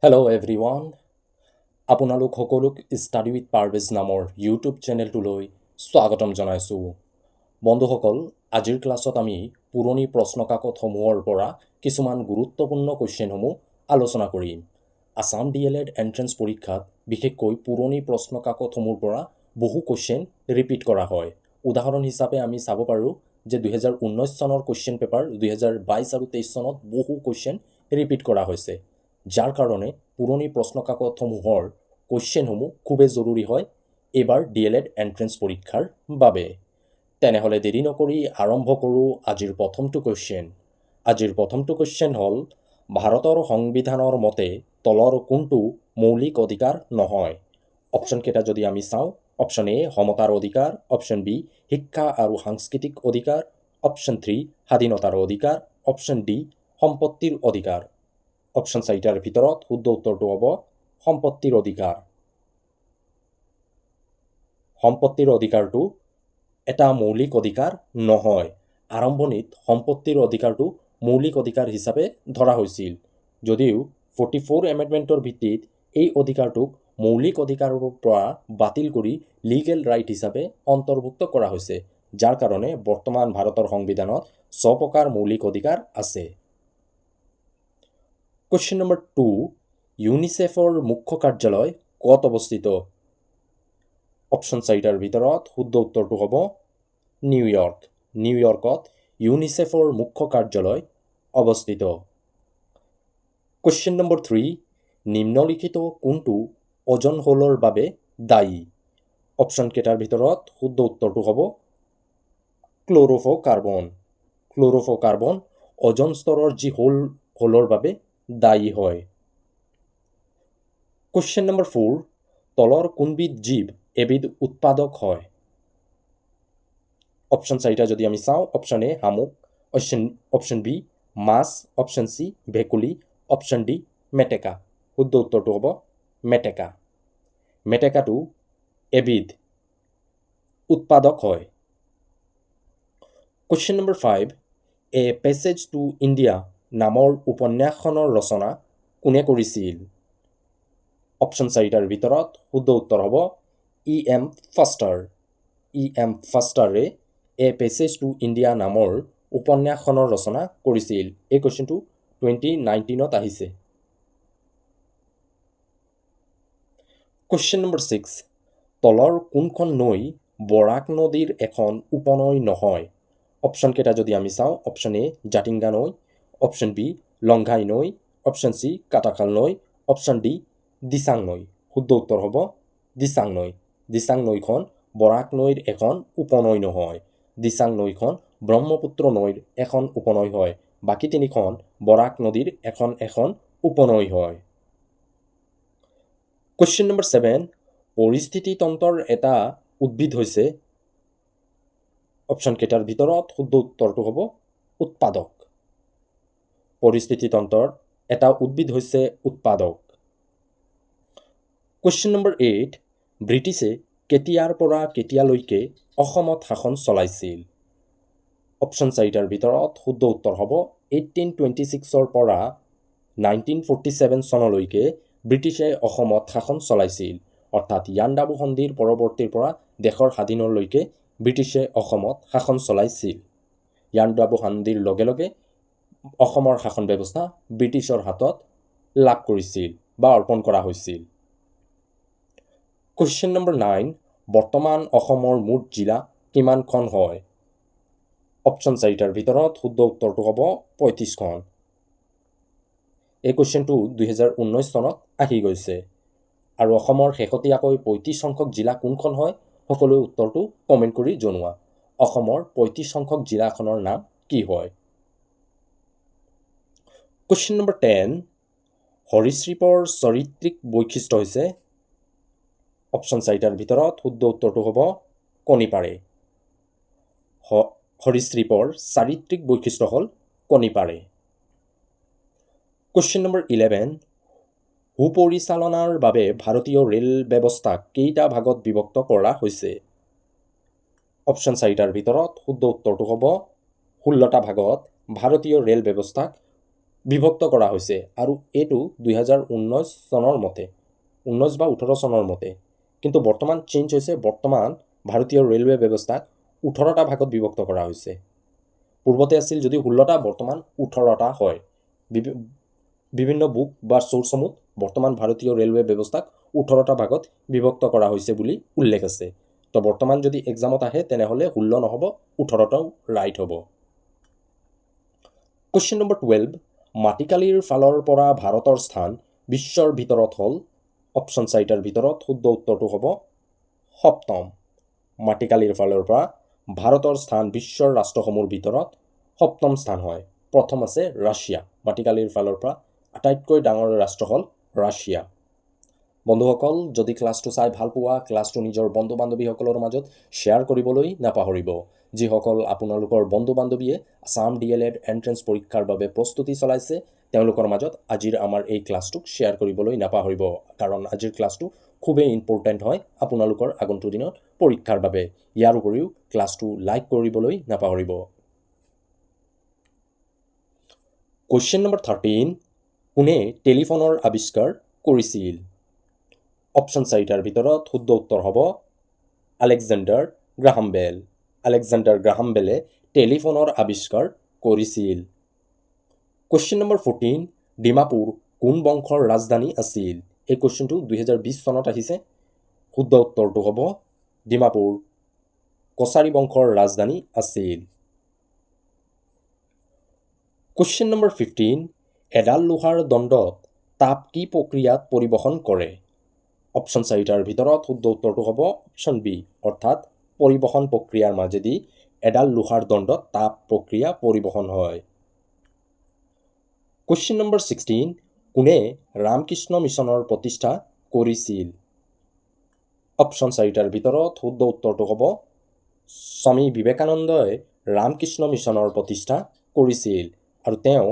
Hello' everyone, আপোনালোক সকলোক study with Parvez নামৰ YouTube চেনেলটোলৈ স্বাগতম জনাইছোঁ। বন্ধুসকল, আজিৰ ক্লাছত আমি পুৰণি প্ৰশ্নকাকতসমূহৰ পৰা কিছুমান গুৰুত্বপূৰ্ণ কুৱেশ্যনসমূহ আলোচনা কৰিম। আছাম DLED এণ্ট্ৰেন্স পৰীক্ষাত বিশেষকৈ পুৰণি প্ৰশ্নকাকতসমূহৰ পৰা বহু কুৱেশ্যন ৰিপিট কৰা হয়। উদাহৰণ হিচাপে আমি চাব পাৰোঁ যে 2019 চনৰ কুৱেশ্যন পেপাৰ 2022 আৰু 23 চনত বহু কুৱেশ্যন ৰিপিট কৰা হৈছে, যাৰ কাৰণে পুৰণি প্ৰশ্নকাকতসমূহৰ কুৱেশ্যনসমূহ খুবেই জৰুৰী হয় এইবাৰ DLED এণ্ট্ৰেন্স পৰীক্ষাৰ বাবে। তেনেহ'লে দেৰি নকৰি আৰম্ভ কৰোঁ আজিৰ প্ৰথমটো কুৱেশ্যন। আজিৰ প্ৰথমটো কুৱেশ্যন হ'ল, ভাৰতৰ সংবিধানৰ মতে তলৰ কোনটো মৌলিক অধিকাৰ নহয়? অপশ্যনকেইটা যদি আমি চাওঁ, অপশ্যন এ সমতাৰ অধিকাৰ, অপশ্যন বি শিক্ষা আৰু সাংস্কৃতিক অধিকাৰ, অপশ্যন 3 স্বাধীনতাৰ অধিকাৰ, অপশ্যন ডি সম্পত্তিৰ অধিকাৰ। অপশ্যন 4টাৰ ভিতৰত শুদ্ধ উত্তৰটো হ'ব সম্পত্তিৰ অধিকাৰ। সম্পত্তিৰ অধিকাৰটো এটা মৌলিক অধিকাৰ নহয়। আৰম্ভণিত সম্পত্তিৰ অধিকাৰটো মৌলিক অধিকাৰ হিচাপে ধৰা হৈছিল, যদিও 44 এমেণ্ডমেণ্টৰ ভিত্তিত এই অধিকাৰটোক মৌলিক অধিকাৰৰ পৰা বাতিল কৰি লিগেল ৰাইট হিচাপে অন্তৰ্ভুক্ত কৰা হৈছে, যাৰ কাৰণে বৰ্তমান ভাৰতৰ সংবিধানত 6 প্ৰকাৰ মৌলিক অধিকাৰ আছে। কুৱেশ্যন নম্বৰ 2, ইউনিচেফৰ মুখ্য কাৰ্যালয় ক'ত অৱস্থিত? অপশ্যন 4টাৰ ভিতৰত শুদ্ধ উত্তৰটো হ'ব নিউয়ৰ্ক। নিউয়ৰ্কত ইউনিচেফৰ মুখ্য কাৰ্যালয় অৱস্থিত। কুৱেশ্যন নম্বৰ 3, নিম্নলিখিত কোনটো অজন হোলৰ বাবে দায়ী? অপশ্যনকেইটাৰ ভিতৰত শুদ্ধ উত্তৰটো হ'ব ক্ল'ৰ'ফ্ল'কাৰ্বন। ক্ল'ৰ'ফ্ল'কাৰ্বন অজন স্তৰৰ যি হোলৰ বাবে দায়ী হয়। কুৱেশ্যন নম্বৰ 4, তলৰ কোনবিধ জীৱ এবিধ উৎপাদক হয়? অপশ্যন 4টা যদি আমি চাওঁ, অপশ্যন এ শামুক, অপশ্যন বি মাছ, অপশ্যন চি ভেকুলী, অপশ্যন ডি মেটেকা। শুদ্ধ উত্তৰটো হ'ব মেটেকা। মেটেকাটো এবিধ উৎপাদক হয়। Question number 5, A passage to India নামৰ উপন্যাসখনৰ ৰচনা কোনে কৰিছিল? অপশ্যন 4টাৰ ভিতৰত শুদ্ধ উত্তৰ হ'ব E.M. Faster. E.M. ফাষ্টাৰে A passage to India নামৰ উপন্যাসখনৰ ৰচনা কৰিছিল। এই কুৱেশ্যনটো 2019ত আহিছে। কুৱেশ্যন নম্বৰ 6, তলৰ কোনখন নৈ বৰাক নদীৰ এখন উপনৈ নহয়? অপশ্যনকেইটা যদি আমি চাওঁ, অপশ্যন এ জাতিংগা নৈ, অপশ্যন বি লংঘাই নৈ, অপশ্যন চি কাটাখাল নৈ, অপশ্যন ডি দিচাং নৈ। শুদ্ধ উত্তৰ হ'ব দিচাং নৈ। দিচাং নৈখন বৰাক নৈৰ এখন উপনৈ নহয়। দিচাং নৈখন ব্ৰহ্মপুত্ৰ নৈৰ এখন উপনৈ হয়। বাকী তিনিখন বৰাক নদীৰ এখন উপনৈ হয়। কুৱেশ্যন নম্বৰ 7, পৰিস্থিতি তন্ত্ৰৰ এটা উদ্ভিদ হৈছে? অপশ্যনকেইটাৰ ভিতৰত শুদ্ধ উত্তৰটো হ'ব উৎপাদক। পৰিস্থিতি তন্ত্ৰৰ এটা উদ্ভিদ হৈছে উৎপাদক। কুৱেশ্যন নম্বৰ 8, ব্ৰিটিছে কেতিয়াৰ পৰা কেতিয়ালৈকে অসমত শাসন চলাইছিল? অপশ্যন 4টাৰ ভিতৰত শুদ্ধ উত্তৰ হ'ব 1826ৰ পৰা 1947 চনলৈকে ব্ৰিটিছে অসমত শাসন চলাইছিল। অৰ্থাৎ ইয়াণ্ডাবু সন্ধিৰ পৰৱৰ্তীৰ পৰা দেশৰ স্বাধীনলৈকে ব্ৰিটিছে অসমত শাসন চলাইছিল। ইয়াণ্ডাবু সন্ধিৰ লগে লগে অসমৰ শাসন ব্যৱস্থা ব্ৰিটিছৰ হাতত লাভ কৰিছিল বা অৰ্পণ কৰা হৈছিল। কুৱেশ্যন নম্বৰ 9, বৰ্তমান অসমৰ মুঠ জিলা কিমানখন হয়? অপশ্যন 4টাৰ ভিতৰত শুদ্ধ উত্তৰটো হ'ব 35খন। এই কুৱেশ্যনটো 2019 চনত আহি গৈছে। আৰু অসমৰ শেহতীয়াকৈ 35 সংখ্যক জিলা কোনখন হয়? সকলোৱে উত্তৰটো কমেণ্ট কৰি জনোৱা। অসমৰ 35 সংখ্যক জিলাখনৰ নাম কি হয়? কুৱেশ্যন নম্বৰ 10, সৰীসৃপৰ চাৰিত্ৰিক বৈশিষ্ট্য হৈছে? অপশ্যন 4টাৰ ভিতৰত শুদ্ধ উত্তৰটো হ'ব কণী পাৰে। সৰীসৃপৰ চাৰিত্ৰিক বৈশিষ্ট্য হ'ল কণী পাৰে। কুৱেশ্যন নম্বৰ 11, সুপৰিচালনাৰ বাবে ভাৰতীয় ৰেল ব্যৱস্থাক কেইটা ভাগত বিভক্ত কৰা হৈছে? অপশ্যন 4টাৰ ভিতৰত শুদ্ধ উত্তৰটো হ'ব 16টা ভাগত ভাৰতীয় ৰেল ব্যৱস্থাক বিভক্ত কৰা হৈছে আৰু এইটো 2019 চনৰ মতে 19 বা 18 চনৰ মতে কিন্তু বৰ্তমান চেঞ্জ হৈছে বৰ্তমান ভাৰতীয় ৰেলৱে ব্যৱস্থাক 18টা ভাগত বিভক্ত কৰা হৈছে পূৰ্বতে আছিল যদি 16টা বৰ্তমান 18টা হয় বিভিন্ন বুক বা চ'ৰ্চসমূহ বৰ্তমান ভাৰতীয় ৰেলৱে ব্যৱস্থাক 18টা ভাগত বিভক্ত কৰা হৈছে বুলি উল্লেখ আছে তো বৰ্তমান যদি এক্সামত আহে তেনেহ'লে 16 নহ'ব 18টাও ৰাইট হ'ব কোৱেশ্চন নম্বৰ 12 মাটিকালিৰ ফালৰ পৰা ভাৰতৰ স্থান বিশ্বৰ ভিতৰত হ'ল অপশ্যন 4টাৰ ভিতৰত শুদ্ধ উত্তৰটো হ'ব সপ্তম মাটিকালিৰ ফালৰ পৰা ভাৰতৰ স্থান বিশ্বৰ ৰাষ্ট্ৰসমূহৰ ভিতৰত সপ্তম স্থান হয় প্ৰথম আছে ৰাছিয়া মাটিকালিৰ ফালৰ পৰা আটাইতকৈ ডাঙৰ ৰাষ্ট্ৰ হ'ল ৰাছিয়া বন্ধুসকল যদি ক্লাছটো চাই ভাল পোৱা ক্লাছটো নিজৰ বন্ধু বান্ধৱীসকলৰ মাজত শ্বেয়াৰ কৰিবলৈ নাপাহৰিব যিসকল আপোনালোকৰ বন্ধু বান্ধৱীয়ে আসাম DLED এন্ট্ৰেন্স পৰীক্ষাৰ বাবে প্ৰস্তুতি চলাইছে তেওঁলোকৰ মাজত আজিৰ আমাৰ এই ক্লাছটোক শ্বেয়াৰ কৰিবলৈ নাপাহৰিব কাৰণ আজিৰ ক্লাছটো খুবেই ইম্পৰ্টেণ্ট হয় আপোনালোকৰ আগন্তুক দিনত পৰীক্ষাৰ বাবে ইয়াৰ উপৰিও ক্লাছটো লাইক কৰিবলৈ নাপাহৰিব কোৱেশ্চন নম্বৰ 13 কোনে টেলিফোনৰ আৱিষ্কাৰ কৰিছিল অপশ্যন 4টাৰ ভিতৰত শুদ্ধ উত্তৰ হ'ব আলেকজেণ্ডাৰ গ্ৰাহাম বেল আলেকজেণ্ডাৰ গ্ৰাহাম বেলে টেলিফোনৰ আৱিষ্কাৰ কৰিছিল কোৱেশ্চন নম্বৰ 14 ডিমাপুৰ কোন বংশৰ ৰাজধানী আছিল এই কোৱেশ্চনটো 2020 চনত আহিছে শুদ্ধ উত্তৰটো হ'ব ডিমাপুৰ কছাৰী বংশৰ ৰাজধানী আছিল কোৱেশ্চন নম্বৰ 15 এডাল লোহাৰ দণ্ডত তাপ কি প্ৰক্ৰিয়াত পৰিবহন কৰে অপশ্যন 4টাৰ ভিতৰত শুদ্ধ উত্তৰটো হ'ব অপশ্যন বি অৰ্থাৎ পৰিবহন প্ৰক্ৰিয়াৰ মাজেদি এডাল লোহাৰ দণ্ডত তাপ প্ৰক্ৰিয়া পৰিবহন হয় কোৱেশ্চন নম্বৰ 16 কোনে ৰামকৃষ্ণ মিছনৰ প্ৰতিষ্ঠা কৰিছিল অপশ্যন 4টাৰ ভিতৰত শুদ্ধ উত্তৰটো হ'ব স্বামী বিবেকানন্দই ৰামকৃষ্ণ মিছনৰ প্ৰতিষ্ঠা কৰিছিল আৰু তেওঁ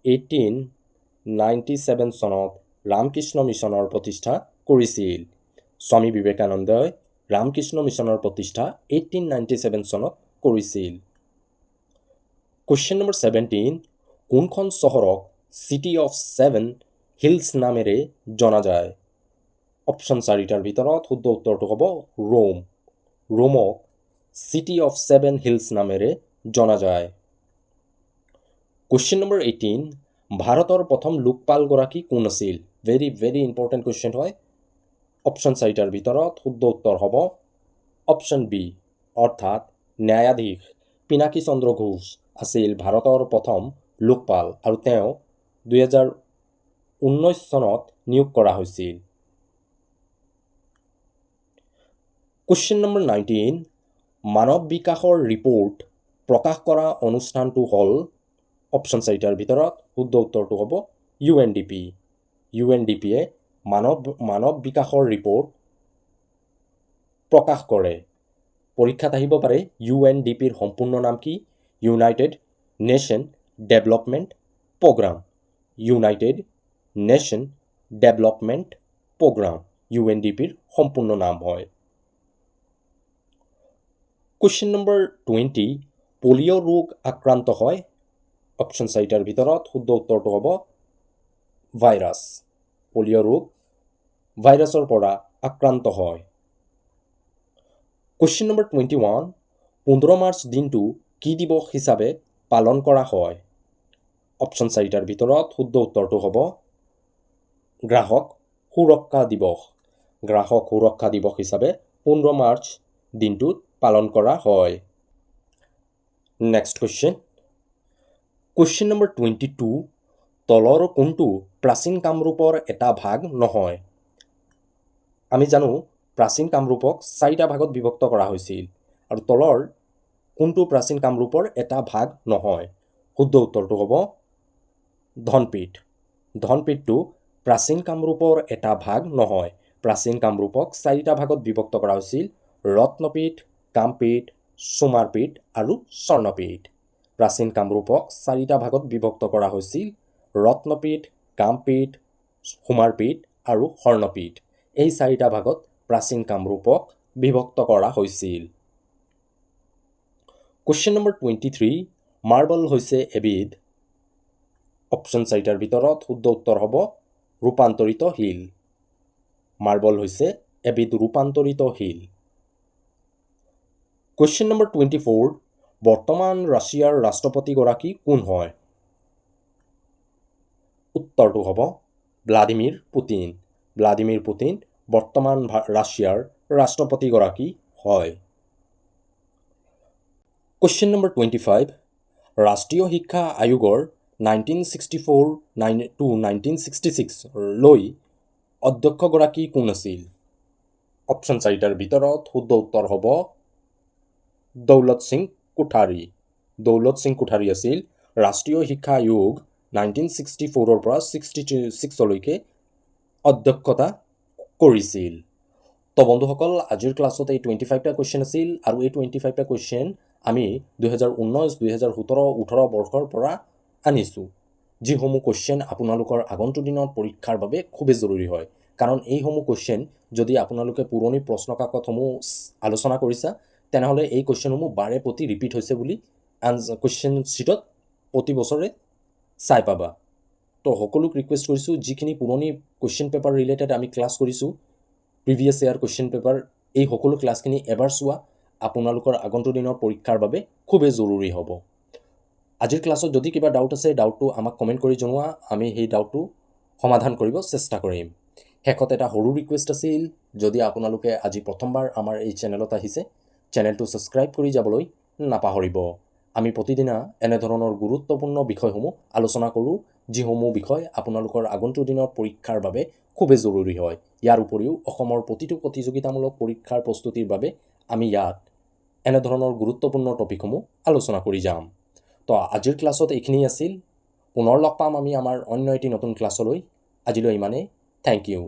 1897 চনত ৰামকৃষ্ণ মিছনৰ প্ৰতিষ্ঠা কৰিছিল স্বামী বিবেকানন্দই ৰামকৃষ্ণ মিছনৰ প্ৰতিষ্ঠা 1897 চনত কৰিছিল কোৱেশ্চন নম্বৰ 17 কোনখন চহৰক চিটি অফ 7 হিলছ নামেৰে জনা যায় অপশ্যন 4টাৰ ভিতৰত শুদ্ধ উত্তৰটো হ'ব ৰোম ৰোমক চিটি অফ 7 হিলছ নামেৰে জনা যায় কোৱেশ্চন নম্বৰ 18 ভাৰতৰ প্ৰথম লোকপালগৰাকী কোন আছিল ভেৰি ইম্পৰ্টেণ্ট কুৱেশ্চন হয় অপশ্যন 4টাৰ ভিতৰত শুদ্ধ উত্তৰ হ'ব অপশ্যন বি অৰ্থাৎ ন্যায়াধীশ পিনাকী চন্দ্ৰ ঘোষ আছিল ভাৰতৰ প্ৰথম লোকপাল আৰু তেওঁ 2019 চনত নিয়োগ কৰা হৈছিল কোৱেশ্চন নম্বৰ 19 মানৱ বিকাশৰ ৰিপৰ্ট প্ৰকাশ কৰা অনুষ্ঠানটো হ'ল অপশ্যন 4টাৰ ভিতৰত শুদ্ধ উত্তৰটো হ'ব UNDP-য়ে মানৱ বিকাশৰ ৰিপৰ্ট প্ৰকাশ কৰে পৰীক্ষাত আহিব পাৰে UNDPৰ সম্পূৰ্ণ নাম কি United Nation Development Programme United Nation Development Programme UNDPৰ সম্পূৰ্ণ নাম হয় কোৱেশ্চন নম্বৰ 20 পলিঅ' ৰোগ আক্ৰান্ত হয় অপশ্যন 4টাৰ ভিতৰত শুদ্ধ উত্তৰটো হ'ব ভাইৰাছ পলিঅ' ৰোগ ভাইৰাছৰ পৰা আক্ৰান্ত হয় কোৱেশ্চন নম্বৰ 21 15 মাৰ্চ দিনটো কি দিৱস হিচাপে পালন কৰা হয় অপশ্যন 4টাৰ ভিতৰত শুদ্ধ উত্তৰটো হ'ব গ্ৰাহক সুৰক্ষা দিৱস হিচাপে 15 মাৰ্চ দিনটোত পালন কৰা হয় নেক্সট কুৱেশ্চন নম্বৰ 22 তলৰ কোনটো প্ৰাচীন কামৰূপৰ এটা ভাগ নহয় আমি জানো প্ৰাচীন কামৰূপক 4টা ভাগত বিভক্ত কৰা হৈছিল আৰু তলৰ কোনটো প্ৰাচীন কামৰূপৰ এটা ভাগ নহয় শুদ্ধ উত্তৰটো হ'ব ধনপীঠটো প্ৰাচীন কামৰূপৰ এটা ভাগ নহয় প্ৰাচীন কামৰূপক 4টা ভাগত বিভক্ত কৰা হৈছিল ৰত্নপীঠ কামপীঠ সোমাৰপীঠ আৰু স্বৰ্ণপীঠ প্ৰাচীন কামৰূপক 4টা ভাগত বিভক্ত কৰা হৈছিল ৰত্নপীঠ কামপীঠ সোমাৰপীঠ আৰু স্বৰ্ণপীঠ এই 4টা ভাগত প্ৰাচীন কামৰূপক বিভক্ত কৰা হৈছিল কোৱেশ্চন নম্বৰ 23 মাৰ্বল হৈছে এবিধ অপশ্যন 4টাৰ ভিতৰত শুদ্ধ উত্তৰ হ'ব ৰূপান্তৰিত শিল। মাৰ্বল হৈছে এবিধ ৰূপান্তৰিত শিল। কুৱেশ্যন নম্বৰ 24, বৰ্তমান ৰাছিয়াৰ ৰাষ্ট্ৰপতিগৰাকী কোন হয়? উত্তৰটো হ'ব ভ্লাদিমিৰ পুটিন। ভ্লাদিমিৰ পুটিন বৰ্তমান ৰাছিয়াৰ ৰাষ্ট্ৰপতিগৰাকী হয়। কুৱেশ্যন নম্বৰ 25, ৰাষ্ট্ৰীয় শিক্ষা আয়োগৰ 1964 to 1966 লৈ অধ্যক্ষগৰাকী কোন আছিল? অপশ্যন 4টাৰ ভিতৰত শুদ্ধ উত্তৰ হ'ব দৌলত সিং কোঠাৰী। দৌলত সিং কোঠাৰী আছিল ৰাষ্ট্ৰীয় শিক্ষা আয়োগ 1964 পৰা 66লৈকে অধ্যক্ষতা কৰিছিল। তো বন্ধুসকল, আজিৰ ক্লাছত এই 25টা কুৱেশ্যন আছিল আৰু এই 25টা কুৱেশ্যন আমি 2019-2017-18 বৰ্ষৰ পৰা আনিছোঁ, যিসমূহ কুৱেশ্যন আপোনালোকৰ আগন্তুক দিনত পৰীক্ষাৰ বাবে খুবেই জৰুৰী হয়। কাৰণ এইসমূহ কুৱেশ্যন যদি আপোনালোকে পুৰণি প্ৰশ্নকাকতসমূহ আলোচনা কৰিছা, তেনেহ'লে এই কুৱেশ্যনসমূহ বাৰে প্ৰতি ৰিপিট হৈছে বুলি কুৱেশ্যন শ্বীটত প্ৰতি বছৰে চাই পাবা। তো সকলোক ৰিকুৱেষ্ট কৰিছোঁ, যিখিনি পুৰণি কুৱেশ্যন পেপাৰ ৰিলেটেড আমি ক্লাছ কৰিছোঁ, প্ৰিভিয়াছ ইয়াৰ কুৱেশ্যন পেপাৰ, এই সকলো ক্লাছখিনি এবাৰ চোৱা আপোনালোকৰ আগন্তুক দিনৰ পৰীক্ষাৰ বাবে খুবেই জৰুৰী হ'ব। আজিৰ ক্লাছত যদি কিবা ডাউট আছে, ডাউটটো আমাক কমেণ্ট কৰি জনোৱা, আমি সেই ডাউটটো সমাধান কৰিব চেষ্টা কৰিম। শেষত এটা সৰু ৰিকুৱেষ্ট আছিল, যদি আপোনালোকে আজি প্ৰথমবাৰ আমাৰ এই চেনেলত আহিছে, চেনেলটো ছাবস্ক্ৰাইব কৰি যাবলৈ নাপাহৰিব। আমি প্ৰতিদিনা এনেধৰণৰ গুৰুত্বপূৰ্ণ বিষয়সমূহ আলোচনা কৰোঁ, যিসমূহ বিষয় আপোনালোকৰ আগন্তুক দিনৰ পৰীক্ষাৰ বাবে খুবেই জৰুৰী হয়। ইয়াৰ উপৰিও অসমৰ প্ৰতিটো প্ৰতিযোগিতামূলক পৰীক্ষাৰ প্ৰস্তুতিৰ বাবে আমি ইয়াত এনেধৰণৰ গুৰুত্বপূৰ্ণ টপিকসমূহ আলোচনা কৰি যাম। তো আজিৰ ক্লাছত এইখিনি আছিল। পুনৰ লগ পাম আমি আমাৰ অন্য এটি নতুন ক্লাছলৈ। আজিলৈ ইমানেই। Thank U.